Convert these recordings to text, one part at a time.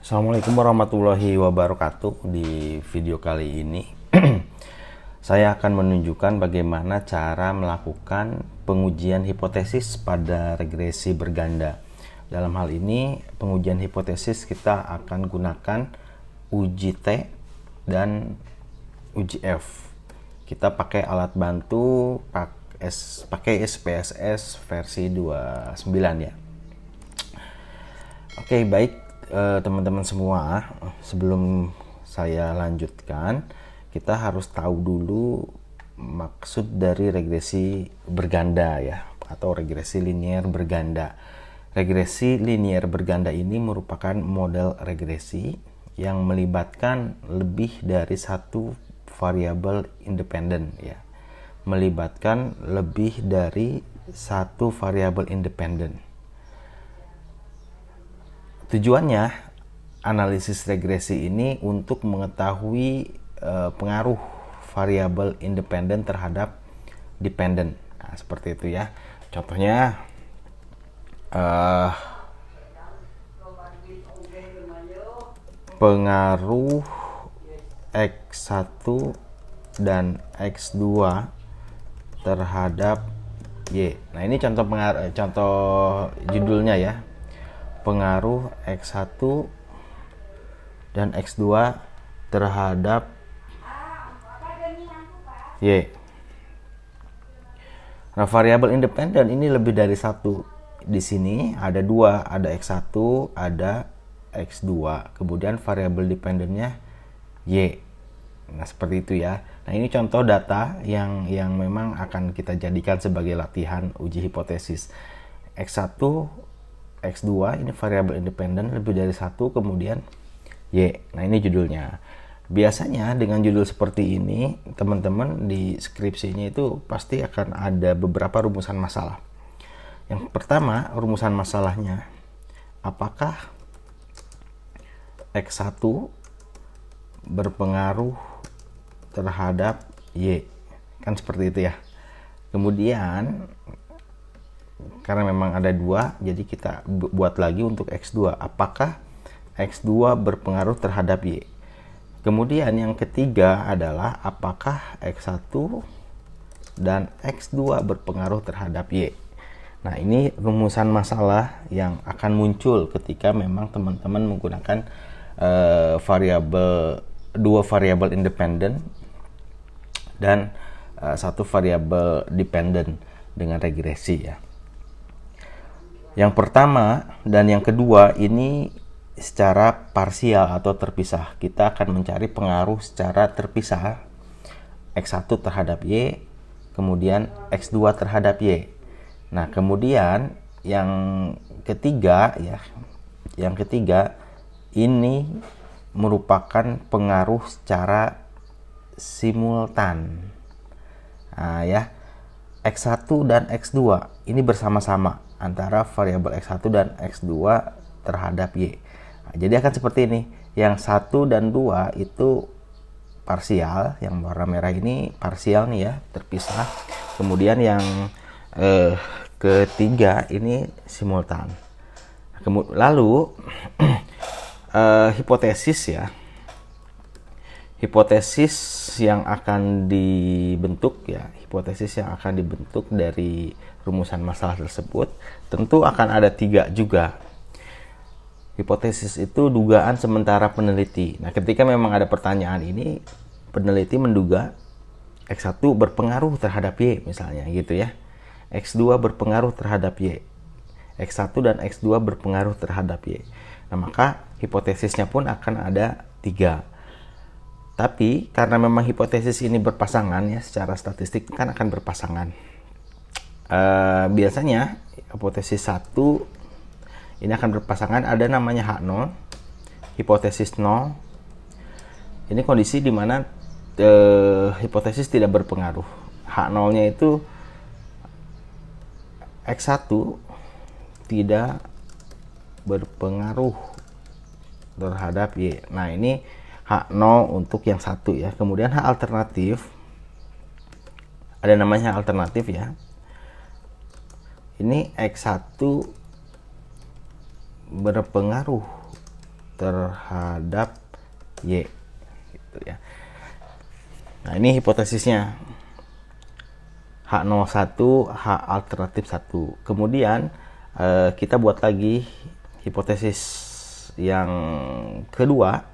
Assalamualaikum warahmatullahi wabarakatuh. Di video kali ini saya akan menunjukkan bagaimana cara melakukan pengujian hipotesis pada regresi berganda. Dalam hal ini pengujian hipotesis kita akan gunakan uji T dan uji F. Kita pakai alat bantu pakai SPSS versi 29 ya. Oke, baik. Teman-teman semua, sebelum saya lanjutkan, kita harus tahu dulu maksud dari regresi berganda ya, atau regresi linier berganda. Regresi linier berganda ini merupakan model regresi yang melibatkan lebih dari satu variabel independen ya. Melibatkan lebih dari satu variabel independen. Tujuannya analisis regresi ini untuk mengetahui pengaruh variabel independen terhadap dependen. Nah, seperti itu ya. Contohnya pengaruh X1 dan X2 terhadap Y. Nah, ini contoh judulnya ya. Pengaruh X1 dan X2 terhadap Y. Nah, variabel independen ini lebih dari satu. Di sini ada dua, ada X1, ada X2. Kemudian variabel dependennya Y. Nah, seperti itu ya. Nah, ini contoh data yang memang akan kita jadikan sebagai latihan uji hipotesis. X1, X2 ini variabel independen lebih dari satu, kemudian Y. Nah, ini judulnya. Biasanya dengan judul seperti ini, teman-teman di skripsinya itu pasti akan ada beberapa rumusan masalah. Yang pertama, rumusan masalahnya, apakah X1 berpengaruh terhadap Y? Kan seperti itu ya. Kemudian karena memang ada dua, jadi kita buat lagi untuk X2. Apakah X2 berpengaruh terhadap Y? Kemudian yang ketiga adalah apakah X1 dan X2 berpengaruh terhadap Y? Nah, ini rumusan masalah yang akan muncul ketika memang teman-teman menggunakan dua variabel independen dan satu variabel dependen dengan regresi ya. Yang pertama dan yang kedua ini secara parsial atau terpisah. Kita akan mencari pengaruh secara terpisah X1 terhadap Y, kemudian X2 terhadap Y. Nah, kemudian yang ketiga ya, yang ketiga ini merupakan pengaruh secara simultan. Nah, ya, X1 dan X2 ini bersama-sama antara variabel X1 dan X2 terhadap Y. Nah, jadi akan seperti ini. Yang 1 dan 2 itu parsial, yang warna merah ini parsial nih ya, terpisah. Kemudian yang ketiga ini simultan. Lalu hipotesis ya. Hipotesis yang akan dibentuk ya, hipotesis yang akan dibentuk dari rumusan masalah tersebut tentu akan ada tiga juga. Hipotesis itu dugaan sementara peneliti. Nah, ketika memang ada pertanyaan ini, peneliti menduga X1 berpengaruh terhadap Y misalnya gitu ya. X2 berpengaruh terhadap Y. X1 dan X2 berpengaruh terhadap Y. Nah, maka hipotesisnya pun akan ada tiga. Tapi karena memang hipotesis ini berpasangan ya, secara statistik kan akan berpasangan. Biasanya hipotesis 1 ini akan berpasangan, ada namanya H0, hipotesis 0. Ini kondisi di mana hipotesis tidak berpengaruh. H0-nya itu X1 tidak berpengaruh terhadap Y. Nah, ini H0 untuk yang satu ya. Kemudian H alternatif, ada namanya H alternatif ya. Ini X1 berpengaruh terhadap Y gitu ya. Nah, ini hipotesisnya. H01 H alternatif 1. Kemudian kita buat lagi hipotesis yang kedua.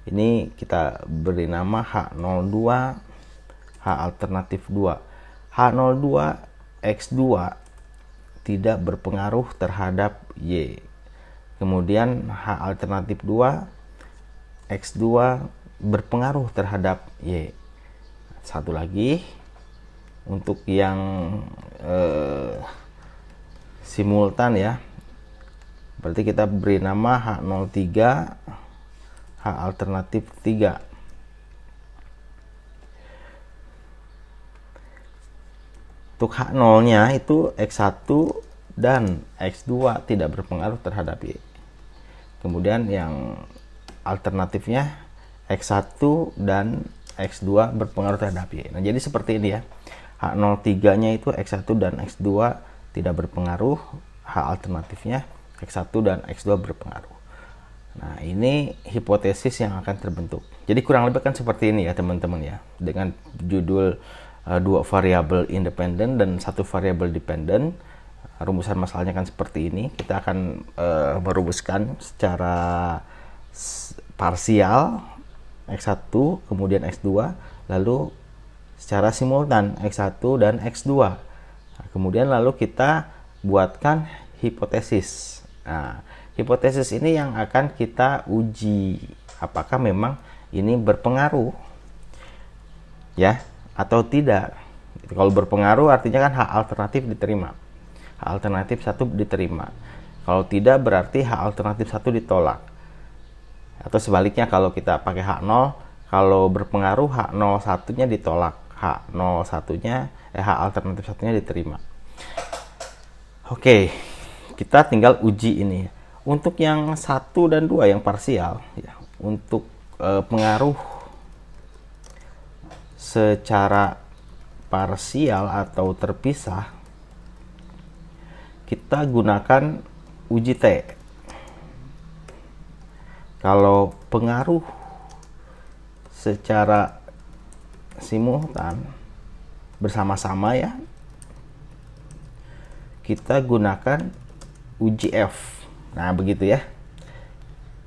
Ini kita beri nama H02 H alternatif 2. H02 X2 tidak berpengaruh terhadap Y. Kemudian H alternatif 2 X2 berpengaruh terhadap Y. Satu lagi untuk yang simultan ya, berarti kita beri nama H03 H alternatif 3. Untuk H0 nya itu X1 dan X2 tidak berpengaruh terhadap Y. Kemudian yang alternatifnya X1 dan X2 berpengaruh terhadap Y. Nah, jadi seperti ini ya. H03 nya itu X1 dan X2 tidak berpengaruh, H alternatifnya X1 dan X2 berpengaruh. Nah, ini hipotesis yang akan terbentuk. Jadi kurang lebih kan seperti ini ya teman-teman ya, dengan judul dua variabel independen dan satu variabel dependen. Rumusan masalahnya kan seperti ini. Kita akan merumuskan secara parsial X1 kemudian X2, lalu secara simultan X1 dan X2. Nah, kemudian lalu kita buatkan hipotesis. Nah, hipotesis ini yang akan kita uji apakah memang ini berpengaruh ya atau tidak. Kalau berpengaruh artinya kan H alternatif diterima. H alternatif 1 diterima. Kalau tidak berarti H alternatif 1 ditolak. Atau sebaliknya kalau kita pakai H0, kalau berpengaruh H01-nya ditolak. H01-nya H alternatif 1-nya diterima. Oke, kita tinggal uji ini. Untuk yang 1 dan 2 yang parsial ya, untuk pengaruh secara parsial atau terpisah, kita gunakan uji T. Kalau pengaruh secara simultan bersama-sama ya, kita gunakan uji F. Nah, begitu ya.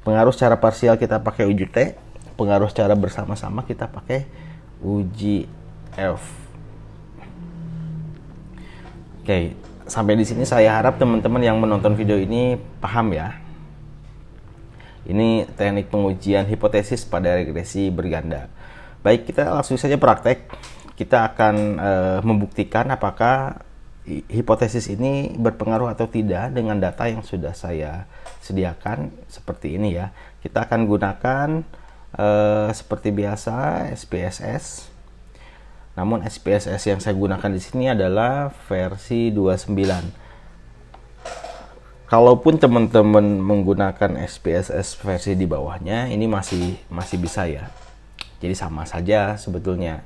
Pengaruh secara parsial kita pakai uji T, pengaruh secara bersama-sama kita pakai uji F. Oke, sampai di sini saya harap teman-teman yang menonton video ini paham ya. Ini teknik pengujian hipotesis pada regresi berganda. Baik, kita langsung saja praktek. Kita akan membuktikan apakah hipotesis ini berpengaruh atau tidak dengan data yang sudah saya sediakan seperti ini ya. Kita akan gunakan seperti biasa SPSS. Namun SPSS yang saya gunakan di sini adalah versi 29. Kalaupun teman-teman menggunakan SPSS versi di bawahnya, ini masih bisa ya. Jadi sama saja sebetulnya.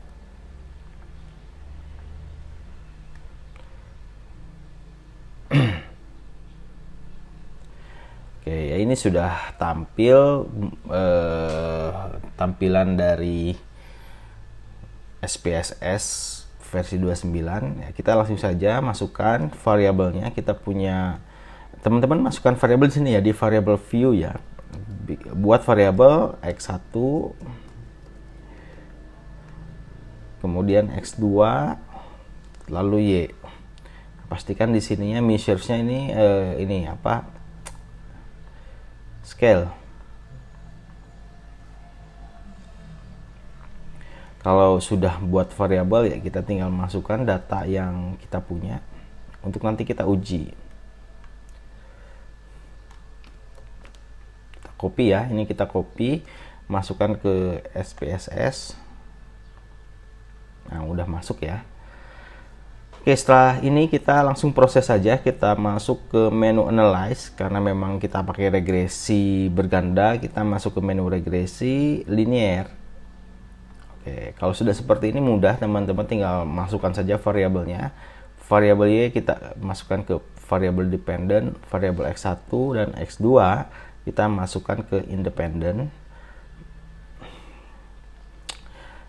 Oke, ya ini sudah tampil tampilan dari SPSS versi 29. Ya, kita langsung saja masukkan variabelnya. Kita punya, teman-teman masukkan variabel di sini ya, di variabel view ya. Buat variabel X1, kemudian X2, lalu Y. Pastikan di sininya measures-nya ini apa? Scale. Kalau sudah buat variabel ya kita tinggal masukkan data yang kita punya untuk nanti kita uji. Kita copy ya, ini kita copy, masukkan ke SPSS. Nah, udah masuk ya. Oke, setelah ini kita langsung proses saja. Kita masuk ke menu analyze karena memang kita pakai regresi berganda. Kita masuk ke menu regresi linear. Oke, kalau sudah seperti ini mudah, teman-teman tinggal masukkan saja variabelnya. Variabel Y kita masukkan ke variabel dependent, variabel X1 dan X2 kita masukkan ke independen.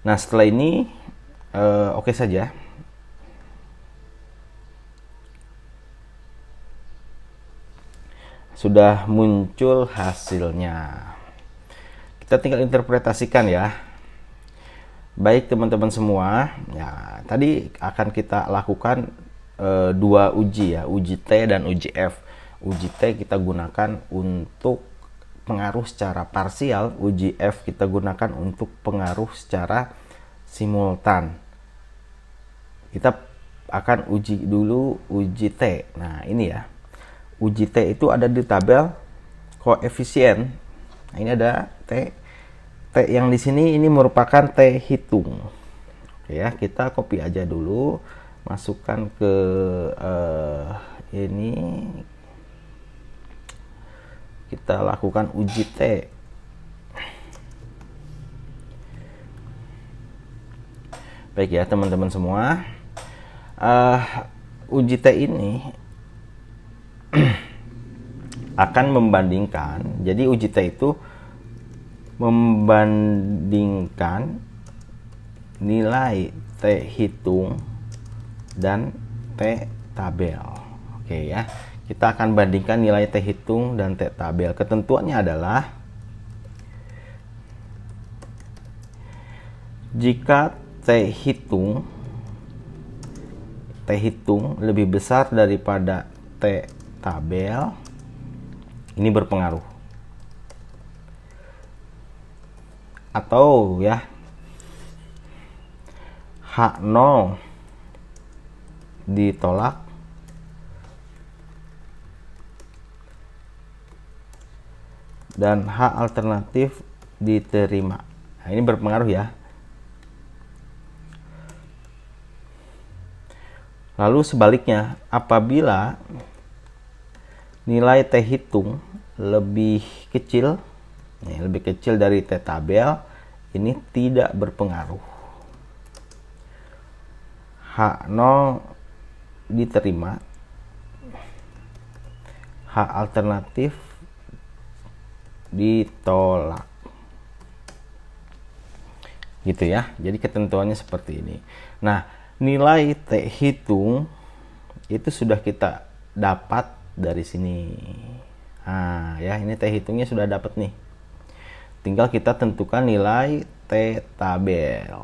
Nah, setelah ini oke saja. Sudah muncul hasilnya. Kita tinggal interpretasikan ya. Baik teman-teman semua, ya tadi akan kita lakukan dua uji ya, uji T dan uji F. Uji T kita gunakan untuk pengaruh secara parsial, uji F kita gunakan untuk pengaruh secara simultan. Kita akan uji dulu uji T. Nah, ini ya. Uji T itu ada di tabel koefisien. Nah, ini ada T. T yang di sini ini merupakan T hitung. Oke ya, kita copy aja dulu, masukkan ke ini. Kita lakukan uji T. Baik ya teman-teman semua. Uji T ini akan membandingkan, jadi uji T itu membandingkan nilai T hitung dan T tabel. Oke ya, kita akan bandingkan nilai T hitung dan T tabel. Ketentuannya adalah jika T hitung lebih besar daripada T tabel, ini berpengaruh. Atau ya, H0 ditolak dan H alternatif diterima. Nah, ini berpengaruh ya. Lalu sebaliknya, apabila nilai T hitung lebih kecil dari T tabel, ini tidak berpengaruh. H0 diterima, H alternatif ditolak. Gitu ya. Jadi ketentuannya seperti ini. Nah, nilai T hitung itu sudah kita dapat dari sini. Nah, ya, ini T hitungnya sudah dapat nih. Tinggal kita tentukan nilai T tabel.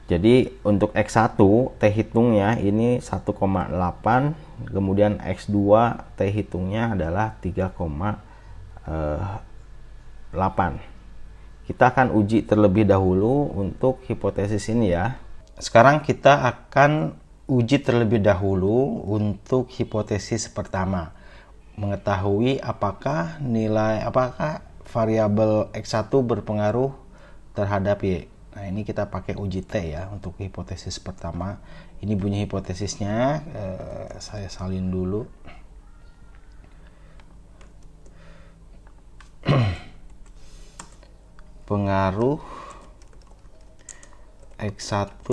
Jadi untuk X1 T hitungnya ini 1,8, kemudian X2 T hitungnya adalah 3,8. Kita akan uji terlebih dahulu untuk hipotesis ini ya. Sekarang kita akan uji terlebih dahulu untuk hipotesis pertama. Mengetahui apakah variabel X1 berpengaruh terhadap Y. Nah, ini kita pakai uji T ya untuk hipotesis pertama. Ini bunyi hipotesisnya. Saya salin dulu. Pengaruh X1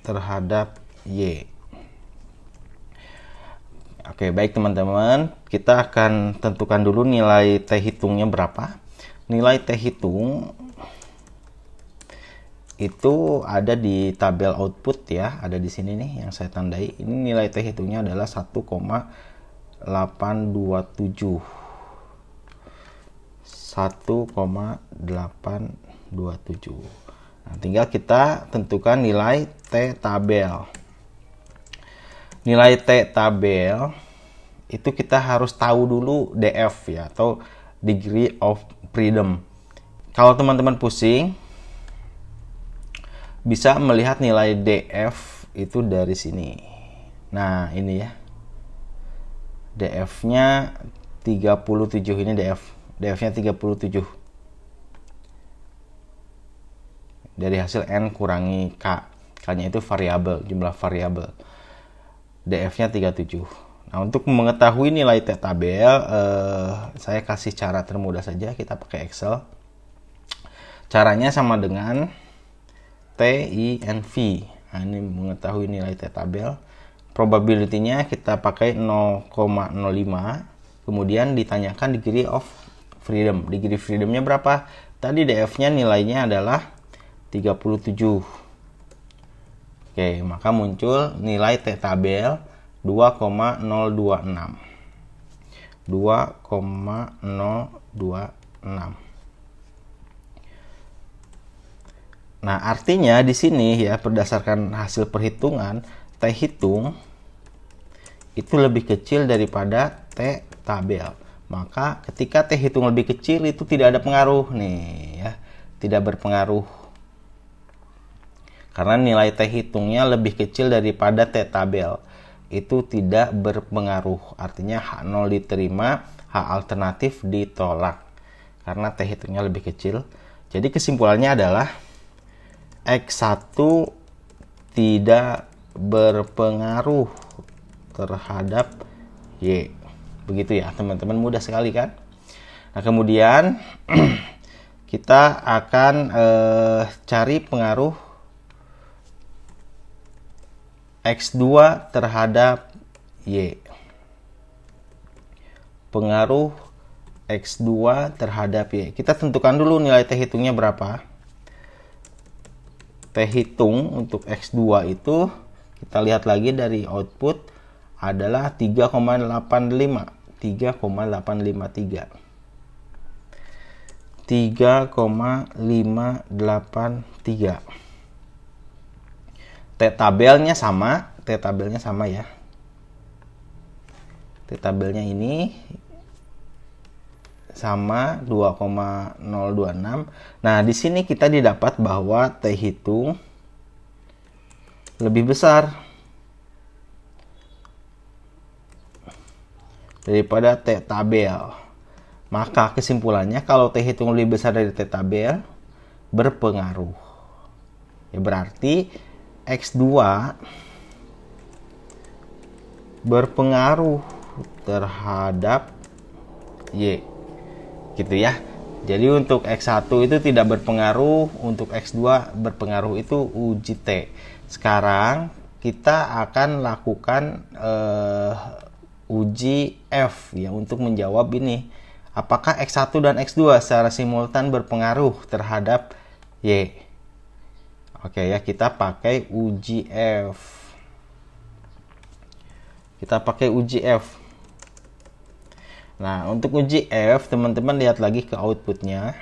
terhadap Y. Oke, baik teman-teman, kita akan tentukan dulu nilai T hitungnya berapa. Nilai T hitung itu ada di tabel output ya, ada di sini nih yang saya tandai. Ini nilai T hitungnya adalah 1,827. 1,827. Nah, tinggal kita tentukan nilai T tabel. Nilai T tabel itu kita harus tahu dulu DF ya, atau degree of freedom. Kalau teman-teman pusing, bisa melihat nilai DF itu dari sini. Nah, ini ya. DF-nya 37, ini DF-nya 37. Dari hasil N kurangi K. K-nya itu variabel, jumlah variabel. DF-nya 37. Nah, untuk mengetahui nilai T tabel, saya kasih cara termudah saja, kita pakai Excel. Caranya sama dengan T, I, N, V. Nah, ini mengetahui nilai T tabel. probability-nya kita pakai 0,05, kemudian ditanyakan degree of freedom. Degree freedom-nya berapa? Tadi DF-nya nilainya adalah 37. Oke, maka muncul nilai T tabel 2,026. 2,026. Nah, artinya di sini ya, berdasarkan hasil perhitungan, T hitung itu lebih kecil daripada T tabel. Maka ketika T hitung lebih kecil itu tidak ada pengaruh nih ya, tidak berpengaruh. Karena nilai T hitungnya lebih kecil daripada T tabel. Itu tidak berpengaruh. Artinya H0 diterima, H alternatif ditolak. Karena T hitungnya lebih kecil. Jadi kesimpulannya adalah X1 tidak berpengaruh terhadap Y. Begitu ya teman-teman, mudah sekali kan? Nah kemudian kita akan cari pengaruh X2 terhadap Y. Pengaruh X2 terhadap Y. Kita tentukan dulu nilai T hitungnya berapa. T hitung untuk X2 itu kita lihat lagi dari output adalah 3,853. 3,583. T tabelnya sama ya. T tabelnya ini sama 2,026. Nah, di sini kita didapat bahwa T hitung lebih besar daripada T tabel. Maka kesimpulannya kalau T hitung lebih besar dari T tabel berpengaruh. Ya berarti X2 berpengaruh terhadap Y. Gitu ya. Jadi untuk X1 itu tidak berpengaruh, untuk X2 berpengaruh, itu uji T. Sekarang kita akan lakukan uji F ya untuk menjawab ini. Apakah X1 dan X2 secara simultan berpengaruh terhadap Y? Oke ya, kita pakai uji F. Kita pakai uji F. Nah, untuk uji F, teman-teman lihat lagi ke outputnya.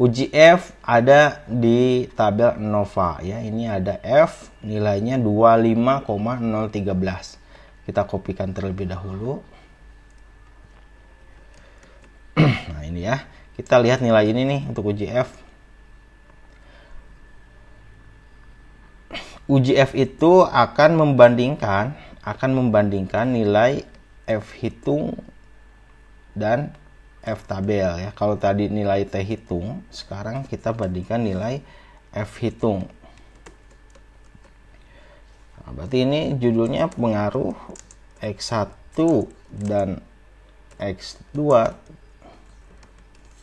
Uji F ada di tabel ANOVA ya. Ini ada F, nilainya 25,013. Kita kopikan terlebih dahulu. Nah, ini ya. Kita lihat nilai ini nih untuk uji F. Uji F itu akan membandingkan nilai F hitung dan F tabel ya. Kalau tadi nilai T hitung, sekarang kita bandingkan nilai F hitung. Nah, berarti ini judulnya pengaruh X1 dan X2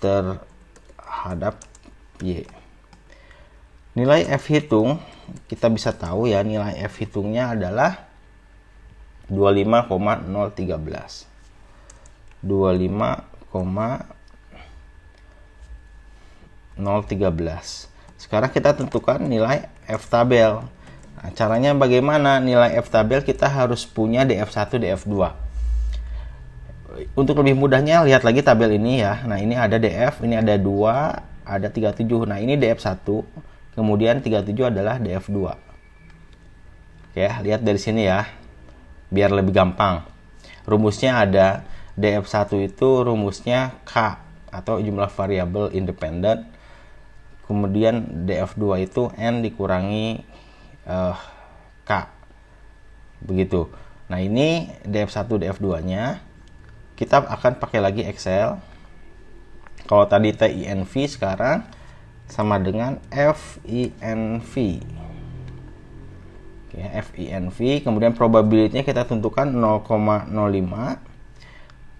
terhadap Y. Nilai F hitung kita bisa tahu ya, nilai F hitungnya adalah 25,013. 25,013. Sekarang kita tentukan nilai F tabel. Nah, caranya bagaimana? Nilai F tabel kita harus punya DF1, DF2. Untuk lebih mudahnya lihat lagi tabel ini ya. Nah, ini ada DF, ini ada 2, ada 37. Nah, ini DF1, kemudian 37 adalah DF2. Oke, lihat dari sini ya. Biar lebih gampang. Rumusnya ada DF1 itu rumusnya K atau jumlah variabel independen. Kemudian DF2 itu N dikurangi K. Begitu. Nah, ini DF1, DF2-nya. Kita akan pakai lagi Excel. Kalau tadi TINV, sekarang sama dengan FINV. Oke, FINV, kemudian probability-nya kita tentukan 0,05.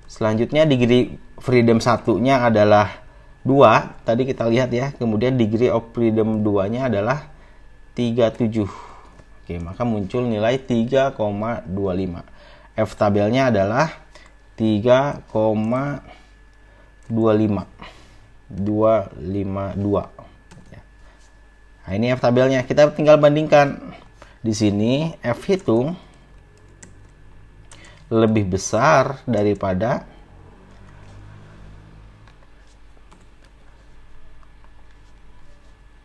Selanjutnya degree freedom 1-nya adalah 2, tadi kita lihat ya. Kemudian degree of freedom 2-nya adalah 37. Oke Oke, maka muncul nilai 3,25. F tabelnya adalah 3,252. Nah, ini F tabelnya. Kita tinggal bandingkan. Di sini F hitung lebih besar daripada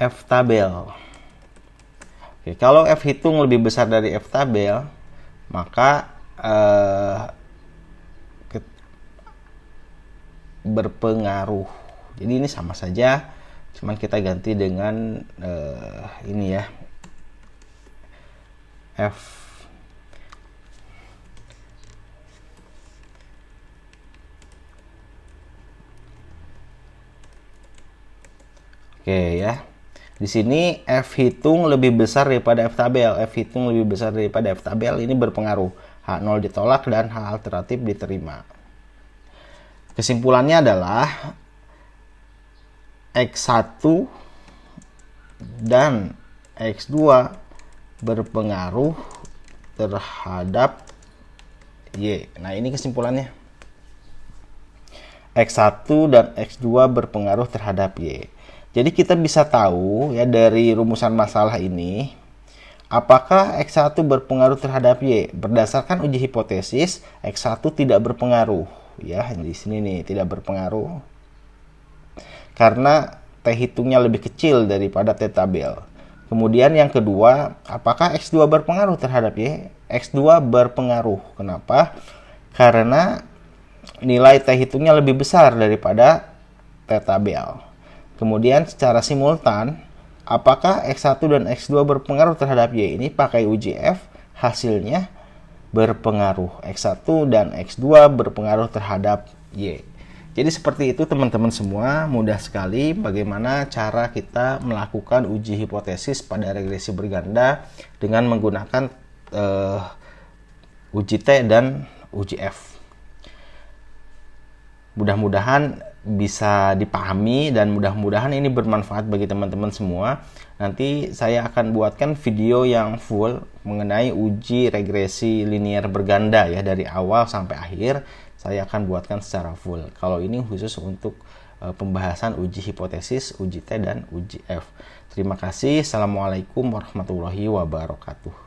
F tabel. Oke, kalau F hitung lebih besar dari F tabel, maka berpengaruh. Jadi ini sama saja, cuman kita ganti dengan ini ya, F. Oke ya. Di sini F hitung lebih besar daripada F tabel. F hitung lebih besar daripada F tabel, ini berpengaruh. H0 ditolak dan H alternatif diterima. Kesimpulannya adalah X1 dan X2 berpengaruh terhadap Y. Nah, ini kesimpulannya. X1 dan X2 berpengaruh terhadap Y. Jadi kita bisa tahu ya dari rumusan masalah ini, apakah X1 berpengaruh terhadap Y? Berdasarkan uji hipotesis, X1 tidak berpengaruh. Ya, di sini nih tidak berpengaruh. Karena T hitungnya lebih kecil daripada T tabel. Kemudian yang kedua, apakah X2 berpengaruh terhadap Y? X2 berpengaruh. Kenapa? Karena nilai T hitungnya lebih besar daripada T tabel. Kemudian secara simultan, apakah X1 dan X2 berpengaruh terhadap Y? Ini pakai uji F, hasilnya berpengaruh. X1 dan X2 berpengaruh terhadap Y. Jadi seperti itu teman-teman semua, mudah sekali bagaimana cara kita melakukan uji hipotesis pada regresi berganda dengan menggunakan uji T dan uji F. Mudah-mudahan bisa dipahami dan mudah-mudahan ini bermanfaat bagi teman-teman semua. Nanti saya akan buatkan video yang full mengenai uji regresi linear berganda ya, dari awal sampai akhir saya akan buatkan secara full. Kalau ini khusus untuk pembahasan uji hipotesis, uji T dan uji F. Terima kasih. Assalamualaikum warahmatullahi wabarakatuh.